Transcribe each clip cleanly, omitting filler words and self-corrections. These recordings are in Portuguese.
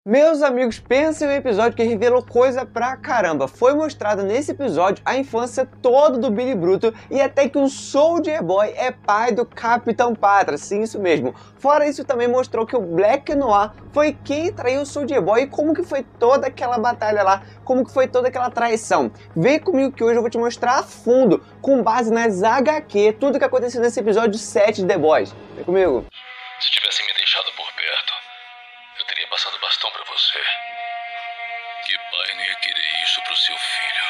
Meus amigos, pensem em um episódio que revelou coisa pra caramba. Foi mostrado nesse episódio a infância toda do Billy Bruto e até que o Soldier Boy é pai do Capitão Pátria, sim, isso mesmo. Fora isso, também mostrou que o Black Noir foi quem traiu o Soldier Boy e como que foi toda aquela batalha lá, como que foi toda aquela traição. Vem comigo que hoje eu vou te mostrar a fundo, com base nas HQ, tudo que aconteceu nesse episódio 7 de The Boys. Vem comigo. Se tivessem me deixado por perto, eu teria passado bastão pra você. Que pai não ia querer isso pro seu filho?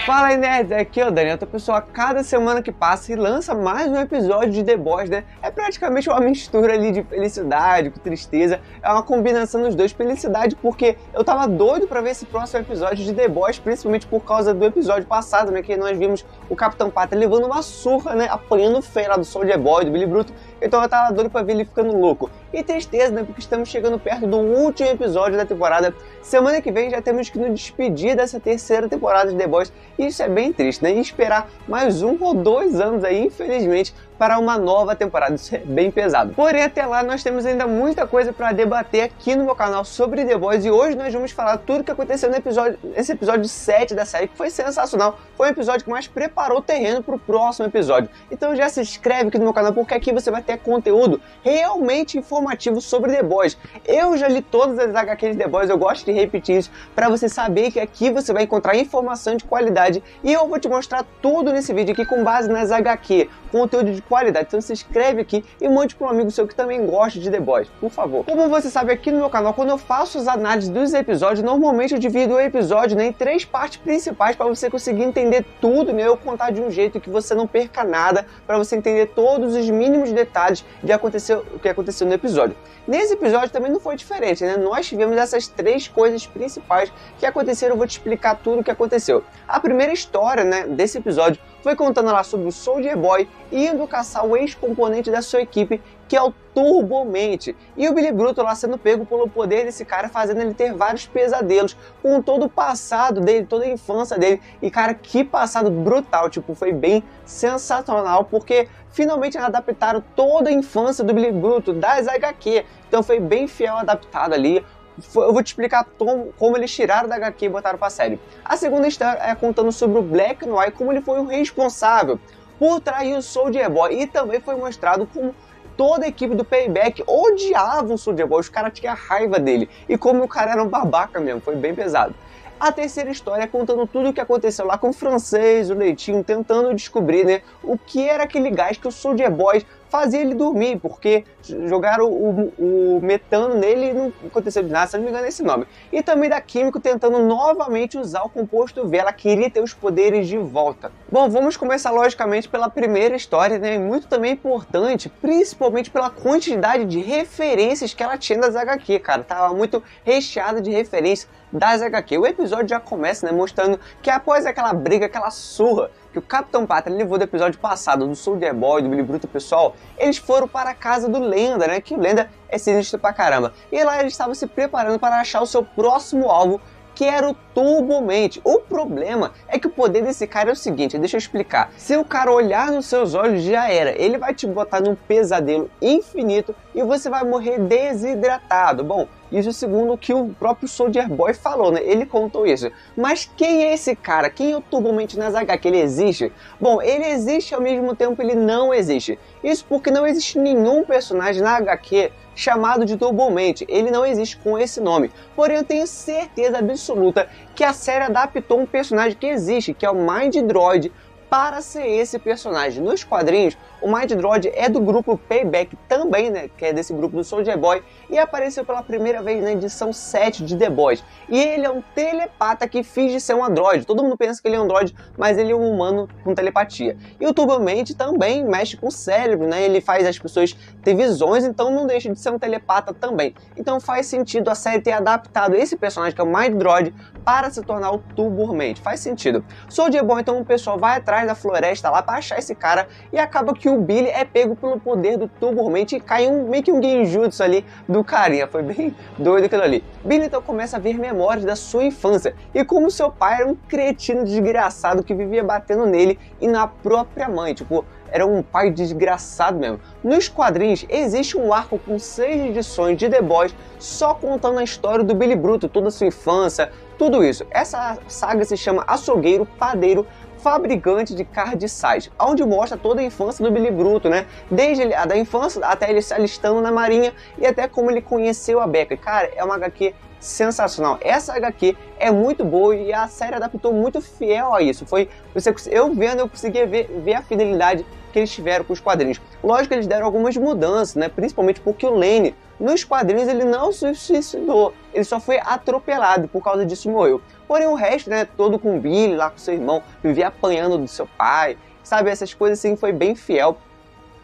Fala aí, nerds, aqui é o Daniel. Então, pessoal, a cada semana que passa e lança mais um episódio de The Boys, né? É praticamente uma mistura ali de felicidade com tristeza. É uma combinação dos dois. Felicidade porque eu tava doido pra ver esse próximo episódio de The Boys, principalmente por causa do episódio passado, né? Que nós vimos o Capitão Pátria levando uma surra, né? Apanhando feio lá do Soldier Boy, do Billy Bruto. Então eu tava doido pra ver ele ficando louco. E tristeza, né? Porque estamos chegando perto do último episódio da temporada. Semana que vem já temos que nos despedir dessa terceira temporada de The Boys. E isso é bem triste, né? E esperar mais 1 ou 2 anos aí, infelizmente, para uma nova temporada. Isso é bem pesado. Porém, até lá nós temos ainda muita coisa para debater aqui no meu canal sobre The Boys. E hoje nós vamos falar tudo o que aconteceu nesse episódio 7 da série, que foi sensacional. Foi o episódio que mais preparou o terreno para o próximo episódio. Então já se inscreve aqui no meu canal, porque aqui você vai ter conteúdo realmente informativo sobre The Boys. Eu já li todas as HQs de The Boys, eu gosto de repetir isso, para você saber que aqui você vai encontrar informação de qualidade. E eu vou te mostrar tudo nesse vídeo aqui com base nas HQ, conteúdo de qualidade. Então se inscreve aqui e mande para um amigo seu que também gosta de The Boys, por favor. Como você sabe, aqui no meu canal, quando eu faço as análises dos episódios, normalmente eu divido o episódio, né, em 3 partes principais para você conseguir entender tudo, né, eu contar de um jeito que você não perca nada, para você entender todos os mínimos detalhes de o que aconteceu no episódio. Nesse episódio também não foi diferente, né? Nós tivemos essas 3 coisas principais que aconteceram. Eu vou te explicar tudo o que aconteceu. A primeira história, né, desse episódio foi contando lá sobre o Soldier Boy indo caçar o ex-componente da sua equipe, que é o Turbomente. E o Billy Bruto lá sendo pego pelo poder desse cara, fazendo ele ter vários pesadelos com todo o passado dele, toda a infância dele. E cara, que passado brutal, tipo, foi bem sensacional, porque finalmente adaptaram toda a infância do Billy Bruto, das HQ. Então foi bem fiel adaptado ali. Eu vou te explicar como eles tiraram da HQ e botaram pra série. A segunda história é contando sobre o Black Noir, como ele foi o responsável por trair o Soldier Boy. E também foi mostrado como toda a equipe do Payback odiava o Soldier Boy, os caras tinham raiva dele. E como o cara era um babaca mesmo, foi bem pesado. A terceira história é contando tudo o que aconteceu lá com o francês, o Leitinho, tentando descobrir, né, o que era aquele gás que o Soldier Boy fazia ele dormir, porque jogaram o metano nele e não aconteceu de nada, se não me engano é esse nome. E também da Químico tentando novamente usar o composto V, ela queria ter os poderes de volta. Bom, vamos começar logicamente pela primeira história, né, muito também importante, principalmente pela quantidade de referências que ela tinha das HQ, cara, tava muito recheada de referências das HQ. O episódio já começa, né, mostrando que após aquela briga, aquela surra que o Capitão Pátria levou do episódio passado, do Soldier Boy, do Billy Bruto, pessoal, eles foram para a casa do Lenda, né, que o Lenda é sinistro pra caramba. E lá eles estavam se preparando para achar o seu próximo alvo, que era o Turbomente. O problema é que o poder desse cara é o seguinte, deixa eu explicar. Se o cara olhar nos seus olhos, já era. Ele vai te botar num pesadelo infinito e você vai morrer desidratado. Bom, isso segundo o que o próprio Soldier Boy falou, né? Ele contou isso. Mas quem é esse cara? Quem é o Turbomente nas HQ? Ele existe? Bom, ele existe ao mesmo tempo ele não existe. Isso porque não existe nenhum personagem na HQ chamado de Turbomente. Ele não existe com esse nome. Porém, eu tenho certeza absoluta que a série adaptou um personagem que existe, que é o Mind Droid, para ser esse personagem. Nos quadrinhos, o Mind Droid é do grupo Payback também, né, que é desse grupo do Soldier Boy, e apareceu pela primeira vez na edição 7 de The Boys. E ele é um telepata que finge ser um androide. Todo mundo pensa que ele é um androide, mas ele é um humano com telepatia. E o Turbomente também mexe com o cérebro, né, ele faz as pessoas ter visões, então não deixa de ser um telepata também. Então faz sentido a série ter adaptado esse personagem, que é o Mind Droid, para se tornar o Turbomente. Faz sentido. Soldier Boy, então o pessoal vai atrás da floresta lá para achar esse cara, e acaba que o Billy é pego pelo poder do Turbomente e cai meio que um genjutsu ali do carinha. Foi bem doido aquilo ali. Billy então começa a ver memórias da sua infância e como seu pai era um cretino desgraçado que vivia batendo nele e na própria mãe. Tipo, era um pai desgraçado mesmo. Nos quadrinhos existe um arco com 6 edições de The Boys só contando a história do Billy Bruto, toda a sua infância, tudo isso. Essa saga se chama Açougueiro, Padeiro, Fabricante de Cardiçais, onde mostra toda a infância do Billy Bruto, né? Desde a da infância até ele se alistando na marinha e até como ele conheceu a Becca. Cara, é uma HQ sensacional. Essa HQ é muito boa e a série adaptou muito fiel a isso. Eu vendo, eu conseguia ver a fidelidade que eles tiveram com os quadrinhos. Lógico que eles deram algumas mudanças, né? Principalmente porque o Lane, nos quadrinhos, ele não se suicidou, ele só foi atropelado, por causa disso morreu. Porém o resto, né, todo com o Billy, lá com seu irmão, vivia apanhando do seu pai, sabe, essas coisas assim, foi bem fiel.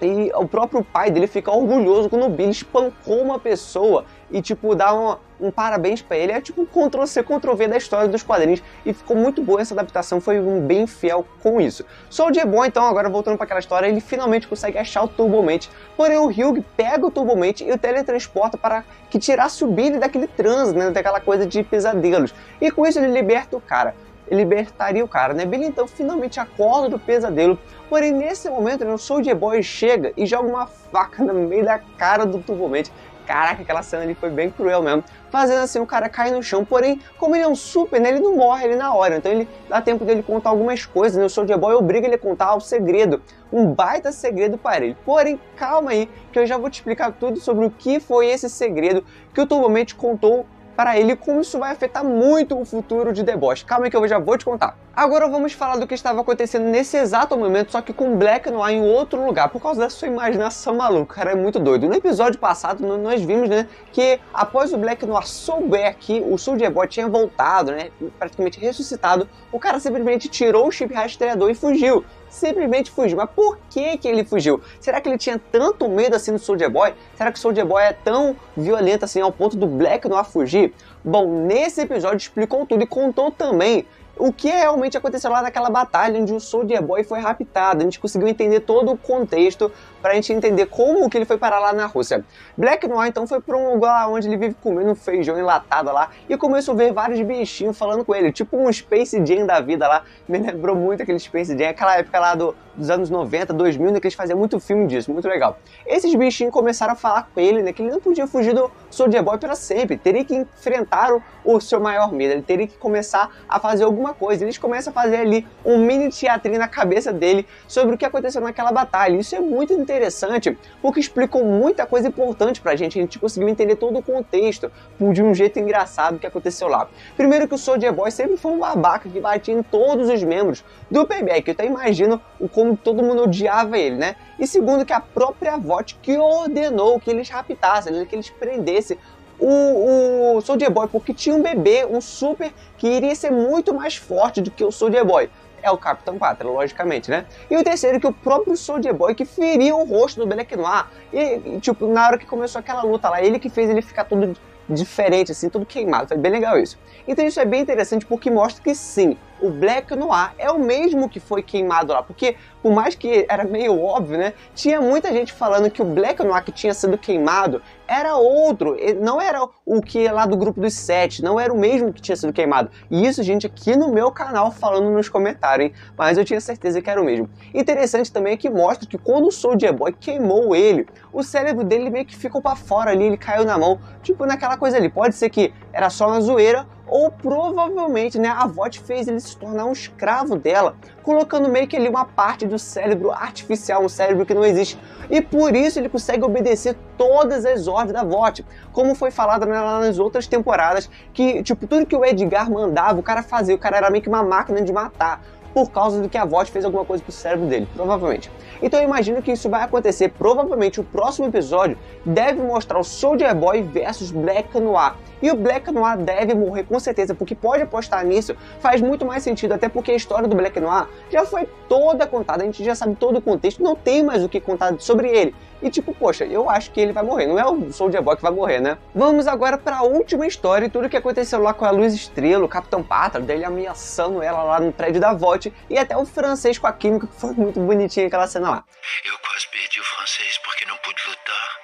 E o próprio pai dele fica orgulhoso quando o Billy espancou uma pessoa e, tipo, dá um parabéns pra ele. É tipo um Ctrl-C, Ctrl-V da história dos quadrinhos. E ficou muito boa essa adaptação, foi bem fiel com isso. Soldier Boy, então, agora voltando para aquela história, ele finalmente consegue achar o Turbo Mate. Porém, o Hugh pega o Turbo Mate e o teletransporta para que tirasse o Billy daquele transe, né, daquela coisa de pesadelos. E com isso ele liberta o cara. Libertaria o cara, né? Billy então finalmente acorda do pesadelo, porém nesse momento, né, o Soldier Boy chega e joga uma faca no meio da cara do Turbo Mate. Caraca, aquela cena ali foi bem cruel mesmo, fazendo assim o cara cair no chão, porém, como ele é um super, né, ele não morre ali na hora, então ele dá tempo dele contar algumas coisas, né? O Soldier Boy obriga ele a contar o segredo, um baita segredo para ele. Porém, calma aí, que eu já vou te explicar tudo sobre o que foi esse segredo que o Turbo Mate contou para ele, como isso vai afetar muito o futuro de The Boys. Calma aí que eu já vou te contar. Agora vamos falar do que estava acontecendo nesse exato momento, só que com Black Noir em outro lugar, por causa da sua imaginação maluca, cara, é muito doido. No episódio passado nós vimos, né, que após o Black Noir souber que o Soldier Boy tinha voltado, né, praticamente ressuscitado, o cara simplesmente tirou o chip rastreador e fugiu. Simplesmente fugiu. Mas por que ele fugiu? Será que ele tinha tanto medo assim do Soldier Boy? Será que o Soldier Boy é tão violento assim ao ponto do Black Noir fugir? Bom, nesse episódio explicou tudo e contou também o que realmente aconteceu lá naquela batalha onde o Soldier Boy foi raptado. A gente conseguiu entender todo o contexto pra gente entender como que ele foi parar lá na Rússia. Black Noir então foi pra um lugar onde ele vive comendo um feijão enlatado lá e começou a ver vários bichinhos falando com ele, tipo um Space Jam da vida lá. Me lembrou muito aquele Space Jam, aquela época lá dos anos 90, 2000, né, que eles faziam muito filme disso, muito legal. Esses bichinhos começaram a falar com ele, né, que ele não podia fugir do Soldier Boy para sempre, teria que enfrentar o seu maior medo, ele teria que começar a fazer alguma coisa. Eles começam a fazer ali um mini teatrinho na cabeça dele sobre o que aconteceu naquela batalha. Isso é muito interessante, porque explicou muita coisa importante pra gente. A gente conseguiu entender todo o contexto de um jeito engraçado que aconteceu lá. Primeiro que o Soldier Boy sempre foi um babaca que batia em todos os membros do Payback. Eu até imagino como todo mundo odiava ele, né? E segundo que a própria VOT que ordenou que eles raptassem, né? Que eles prendessem o Soldier Boy, porque tinha um bebê, um super, que iria ser muito mais forte do que o Soldier Boy. É o Capitão Pátria, logicamente, né? E o terceiro que o próprio Soldier Boy que feriu o rosto do Black Noir. E, tipo, na hora que começou aquela luta lá, ele que fez ele ficar todo diferente, assim, todo queimado. Foi bem legal isso. Então isso é bem interessante porque mostra que sim, o Black Noir é o mesmo que foi queimado lá, porque por mais que era meio óbvio, né, tinha muita gente falando que o Black Noir que tinha sido queimado era outro, não era o que é lá do grupo dos 7, não era o mesmo que tinha sido queimado. E isso, gente, aqui no meu canal falando nos comentários, hein, mas eu tinha certeza que era o mesmo. Interessante também é que mostra que quando o Soldier Boy queimou ele, o cérebro dele meio que ficou pra fora ali, ele caiu na mão, tipo naquela coisa ali, pode ser que era só uma zoeira, ou provavelmente, né, a VOT fez ele se tornar um escravo dela, colocando meio que ali uma parte do cérebro artificial, um cérebro que não existe. E por isso ele consegue obedecer todas as ordens da VOT. Como foi falado, né, lá nas outras temporadas, que tipo, tudo que o Edgar mandava, o cara fazia, o cara era meio que uma máquina de matar, por causa do que a VOT fez alguma coisa pro cérebro dele, provavelmente. Então eu imagino que isso vai acontecer. Provavelmente o próximo episódio deve mostrar o Soldier Boy versus Black Noir. E o Black Noir deve morrer com certeza, porque pode apostar nisso, faz muito mais sentido, até porque a história do Black Noir já foi toda contada, a gente já sabe todo o contexto, não tem mais o que contar sobre ele. E tipo, poxa, eu acho que ele vai morrer, não é o Soldier Boy que vai morrer, né? Vamos agora para a última história e tudo que aconteceu lá com a Luz Estrela, o Capitão Pátria, dele ameaçando ela lá no prédio da VOT, e até o francês com a química, que foi muito bonitinha aquela cena lá. Eu quase perdi o francês porque não pude lutar.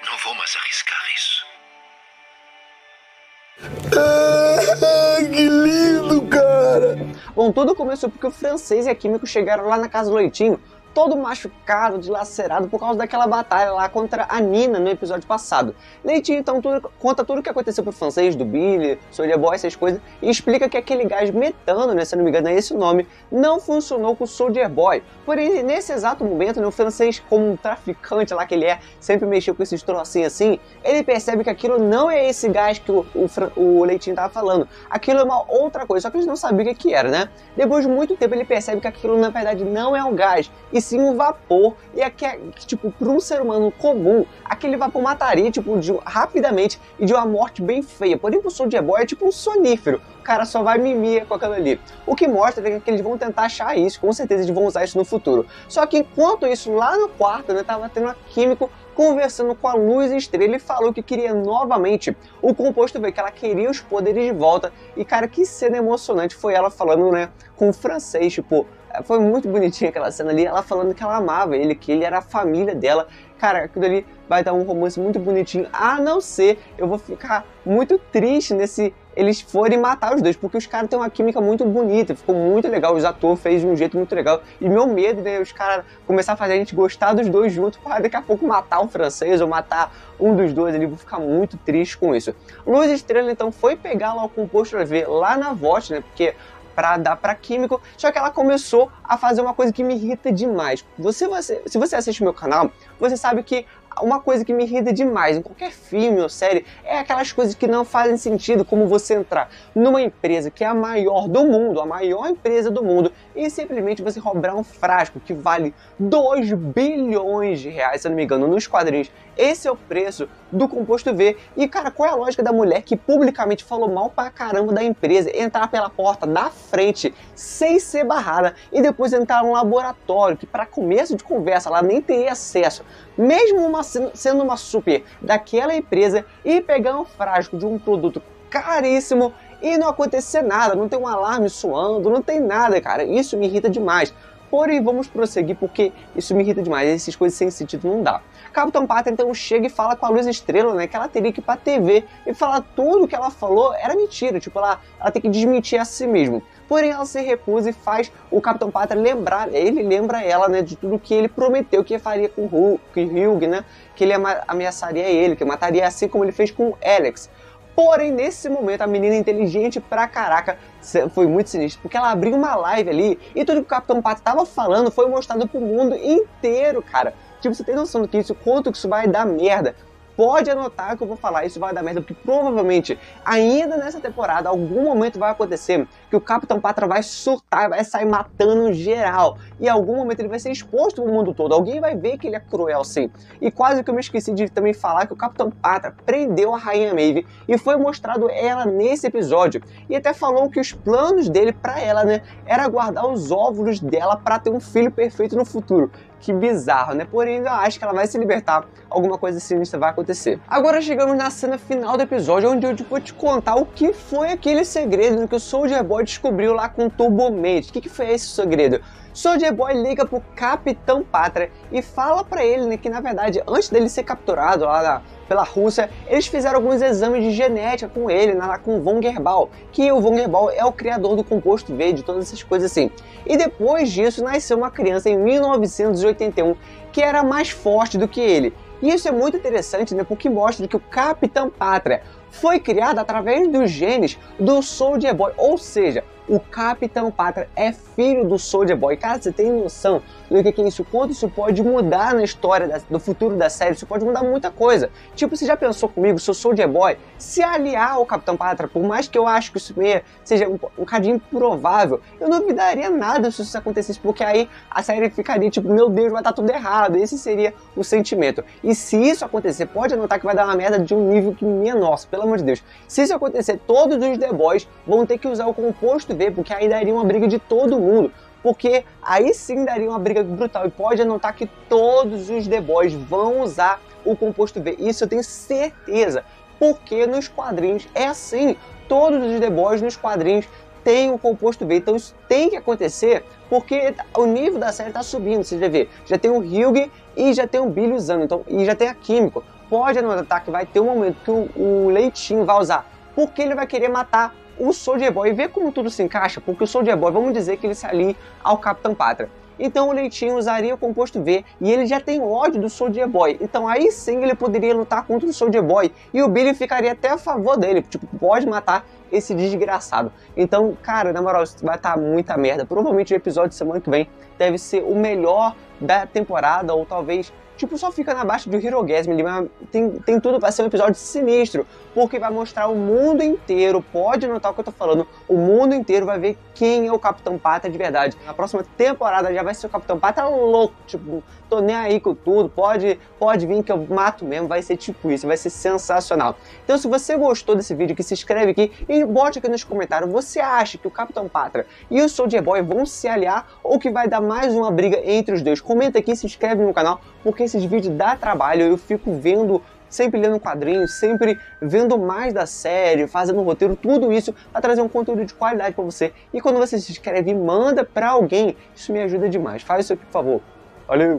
Não vou mais arriscar isso. Que lindo, cara! Bom, tudo começou porque o Francês e a Químico chegaram lá na casa do Leitinho, todo machucado, dilacerado por causa daquela batalha lá contra a Nina no episódio passado. Leitinho então conta tudo o que aconteceu pro Francês, do Billy, Soulja Boy, essas coisas, e explica que aquele gás metano, né, se não me engano é esse o nome, não funcionou com o Soulja Boy. Porém, nesse exato momento, né, o Francês, como um traficante lá que ele é, sempre mexeu com esses trocinhos assim, ele percebe que aquilo não é esse gás que o Leitinho tava falando. Aquilo é uma outra coisa, só que eles não sabiam o que era, né? Depois de muito tempo ele percebe que aquilo na verdade não é um gás, e sim um vapor, e é que, tipo, para um ser humano comum, aquele vapor mataria, tipo, rapidamente e de uma morte bem feia. Porém, o Soulja Boy é tipo um sonífero, o cara só vai mimir com aquilo ali. O que mostra que eles vão tentar achar isso, com certeza eles vão usar isso no futuro. Só que enquanto isso, lá no quarto, né, tava tendo a Químico conversando com a Luz Estrela e falou que queria novamente o composto V, que ela queria os poderes de volta. E cara, que cena emocionante foi ela falando, né, com o Francês, tipo, foi muito bonitinha aquela cena ali, ela falando que ela amava ele, que ele era a família dela. Cara, aquilo ali vai dar um romance muito bonitinho, a não ser, eu vou ficar muito triste nesse eles forem matar os dois, porque os caras têm uma química muito bonita, ficou muito legal, os atores fez de um jeito muito legal, e meu medo, né, os caras começar a fazer a gente gostar dos dois juntos, para daqui a pouco matar o Francês, ou matar um dos dois, ele vai ficar muito triste com isso. Luz Estrela, então, foi pegar lá o composto V lá na VOT, né, porque para dar para Químico, só que ela começou a fazer uma coisa que me irrita demais. Se você assiste meu canal, você sabe que uma coisa que me irrita demais em qualquer filme ou série é aquelas coisas que não fazem sentido, como você entrar numa empresa que é a maior do mundo, a maior empresa do mundo, e simplesmente você roubar um frasco que vale 2 bilhões de reais, se eu não me engano, nos quadrinhos. Esse é o preço do composto V. E cara, qual é a lógica da mulher que publicamente falou mal pra caramba da empresa, entrar pela porta da frente sem ser barrada e depois entrar num laboratório que, para começo de conversa, ela nem teria acesso, mesmo sendo uma super daquela empresa, e pegar um frasco de um produto caríssimo e não acontecer nada, não tem um alarme soando, não tem nada, cara. Isso me irrita demais. Porém, vamos prosseguir porque isso me irrita demais, essas coisas sem sentido não dá. Capitão Pátria então chega e fala com a Luz Estrela, né, que ela teria que ir pra TV e falar tudo que ela falou era mentira, tipo, ela tem que desmentir a si mesma. Porém, ela se recusa e faz o Capitão Pátria lembrar, ele lembra ela, né, de tudo que ele prometeu que faria com o Hugh, né, que ele ameaçaria ele, que mataria assim como ele fez com o Alex. Porém, nesse momento, a menina inteligente pra caraca foi muito sinistra, porque ela abriu uma live ali e tudo que o Capitão Pátria tava falando foi mostrado pro mundo inteiro, cara. Tipo, você tem noção do que isso, quanto que isso vai dar merda? Pode anotar que eu vou falar, isso vai dar merda, porque provavelmente, ainda nessa temporada, algum momento vai acontecer que o Capitão Pátria vai surtar, vai sair matando geral. E em algum momento ele vai ser exposto no mundo todo, alguém vai ver que ele é cruel, sim. E quase que eu me esqueci de também falar que o Capitão Pátria prendeu a Rainha Maeve e foi mostrado ela nesse episódio. E até falou que os planos dele pra ela, né, era guardar os óvulos dela pra ter um filho perfeito no futuro. Que bizarro, né? Porém, eu acho que ela vai se libertar, alguma coisa sinistra vai acontecer. Agora chegamos na cena final do episódio, onde eu vou te contar o que foi aquele segredo que o Soulja Boy descobriu lá com o Turbo Mate. O que foi esse segredo? Soulja Boy liga pro Capitão Pátria e fala pra ele, né, que na verdade, antes dele ser capturado lá pela Rússia, eles fizeram alguns exames de genética com ele, lá com o Von Gerbal, que o Von Gerbal é o criador do composto V, de todas essas coisas assim. E depois disso, nasceu uma criança em 1981 que era mais forte do que ele. E isso é muito interessante, né, porque mostra que o Capitão Pátria foi criado através dos genes do Soulja Boy, ou seja, o Capitão Pátria é filho do Soulja Boy. Cara, você tem noção do que é isso? Quanto isso pode mudar na história do futuro da série? Isso pode mudar muita coisa. Tipo, você já pensou comigo se o Soulja Boy se aliar ao Capitão Pátria, por mais que eu acho que isso seja um bocadinho improvável, eu não duvidaria nada se isso acontecesse, porque aí a série ficaria tipo, meu Deus, vai estar tudo errado. Esse seria o sentimento. E se isso acontecer, pode anotar que vai dar uma merda de um nível que minha nossa, pelo amor de Deus. Se isso acontecer, todos os The Boys vão ter que usar o composto V, porque aí daria uma briga de todo mundo. Porque aí sim daria uma briga brutal. E pode anotar que todos os The Boys vão usar o composto V. Isso eu tenho certeza. Porque nos quadrinhos é assim. Todos os The Boys nos quadrinhos têm o composto V. Então isso tem que acontecer, porque o nível da série está subindo. Você já vê, já tem o Hugh e já tem o Billy usando. Então, e já tem a Químico. Pode anotar que vai ter um momento que o Leitinho vai usar. Porque ele vai querer matar o Soldier Boy, vê como tudo se encaixa, porque o Soldier Boy, vamos dizer que ele se alia ao Capitão Pátria. Então o Leitinho usaria o composto V e ele já tem ódio do Soldier Boy. Então aí sim ele poderia lutar contra o Soldier Boy e o Billy ficaria até a favor dele. Tipo, pode matar esse desgraçado. Então, cara, na moral, vai estar muita merda. Provavelmente o episódio de semana que vem deve ser o melhor da temporada, ou talvez, tipo, só fica na baixa do Hirogasm. Tem tudo para ser um episódio sinistro, porque vai mostrar o mundo inteiro, pode notar o que eu tô falando, o mundo inteiro vai ver quem é o Capitão Pátria de verdade. Na próxima temporada já vai ser o Capitão Pátria louco, tipo, tô nem aí com tudo, pode vir que eu mato mesmo, vai ser tipo isso, vai ser sensacional. Então se você gostou desse vídeo, que se inscreve aqui e bote aqui nos comentários, você acha que o Capitão Pátria e o Soldier Boy vão se aliar ou que vai dar mais uma briga entre os dois? Comenta aqui, se inscreve no canal, porque esses vídeos dá trabalho, eu fico vendo, sempre lendo quadrinhos, sempre vendo mais da série, fazendo um roteiro, tudo isso para trazer um conteúdo de qualidade para você. E quando você se inscreve e manda para alguém, isso me ajuda demais. Faz isso aqui, por favor. Valeu!